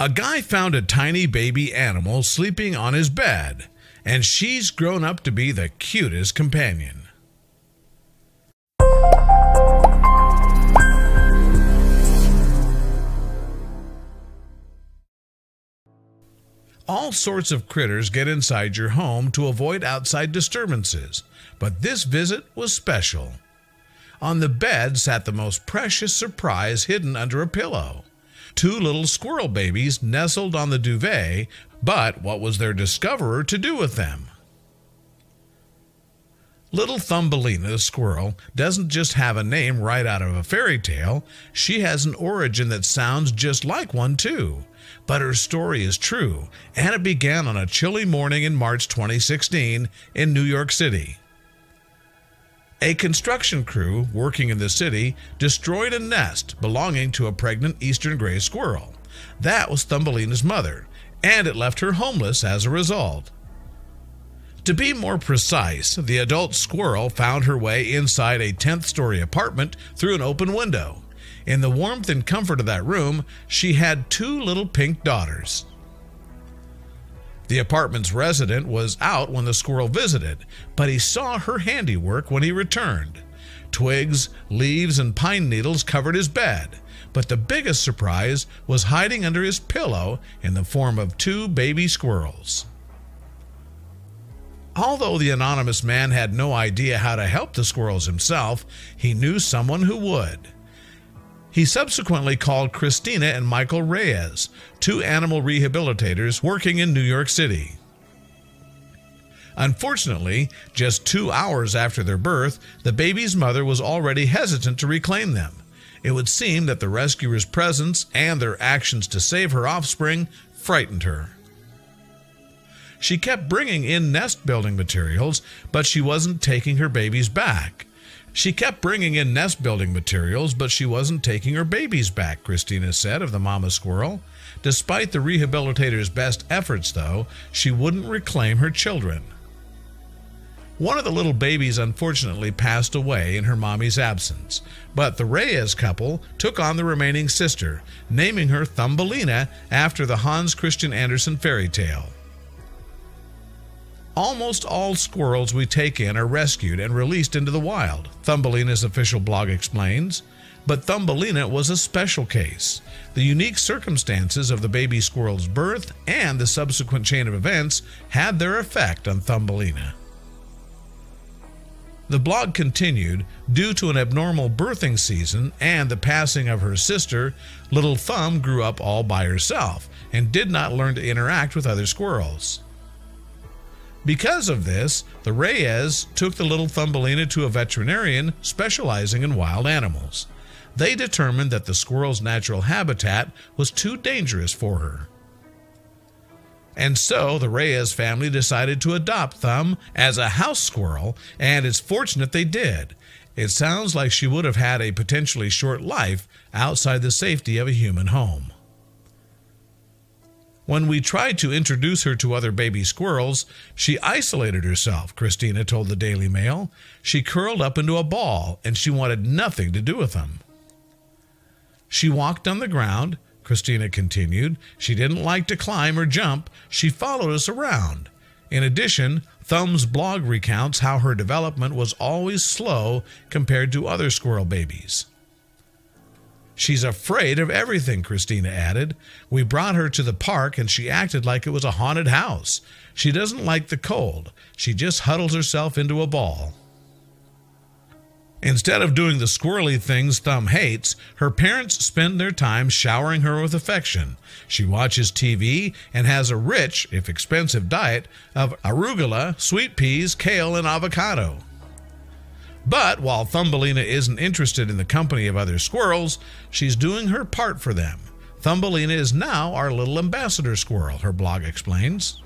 A guy found a tiny baby animal sleeping on his bed, and she's grown up to be the cutest companion. All sorts of critters get inside your home to avoid outside disturbances, but this visit was special. On the bed sat the most precious surprise hidden under a pillow. 2 little squirrel babies nestled on the duvet, but what was their discoverer to do with them? Little Thumbelina the squirrel doesn't just have a name right out of a fairy tale, she has an origin that sounds just like one too. But her story is true, and it began on a chilly morning in March 2016 in New York City. A construction crew working in the city destroyed a nest belonging to a pregnant eastern gray squirrel. That was Thumbelina's mother, and it left her homeless as a result. To be more precise, the adult squirrel found her way inside a 10th-story apartment through an open window. In the warmth and comfort of that room, she had 2 little pink daughters. The apartment's resident was out when the squirrel visited, but he saw her handiwork when he returned. Twigs, leaves, and pine needles covered his bed, but the biggest surprise was hiding under his pillow in the form of 2 baby squirrels. Although the anonymous man had no idea how to help the squirrels himself, he knew someone who would. He subsequently called Christina and Michael Reyes, 2 animal rehabilitators working in New York City. Unfortunately, just 2 hours after their birth, the baby's mother was already hesitant to reclaim them. It would seem that the rescuers' presence and their actions to save her offspring frightened her. She kept bringing in nest-building materials, but she wasn't taking her babies back. Christina said of the mama squirrel. Despite the rehabilitator's best efforts, though, she wouldn't reclaim her children. One of the little babies unfortunately passed away in her mommy's absence, but the Reyes couple took on the remaining sister, naming her Thumbelina after the Hans Christian Andersen fairy tale. Almost all squirrels we take in are rescued and released into the wild, Thumbelina's official blog explains. But Thumbelina was a special case. The unique circumstances of the baby squirrel's birth and the subsequent chain of events had their effect on Thumbelina. The blog continued, due to an abnormal birthing season and the passing of her sister, little Thumb grew up all by herself and did not learn to interact with other squirrels. Because of this, the Reyes took the little Thumbelina to a veterinarian specializing in wild animals. They determined that the squirrel's natural habitat was too dangerous for her. And so the Reyes family decided to adopt Thumb as a house squirrel, and it's fortunate they did. It sounds like she would have had a potentially short life outside the safety of a human home. When we tried to introduce her to other baby squirrels, she isolated herself, Christina told the Daily Mail. She curled up into a ball, and she wanted nothing to do with them. She walked on the ground, Christina continued. She didn't like to climb or jump. She followed us around. In addition, Thumb's blog recounts how her development was always slow compared to other squirrel babies. She's afraid of everything, Christina added. We brought her to the park and she acted like it was a haunted house. She doesn't like the cold. She just huddles herself into a ball. Instead of doing the squirrely things Thumb hates, her parents spend their time showering her with affection. She watches TV and has a rich, if expensive, diet of arugula, sweet peas, kale, and avocado. But while Thumbelina isn't interested in the company of other squirrels, she's doing her part for them. Thumbelina is now our little ambassador squirrel, her blog explains.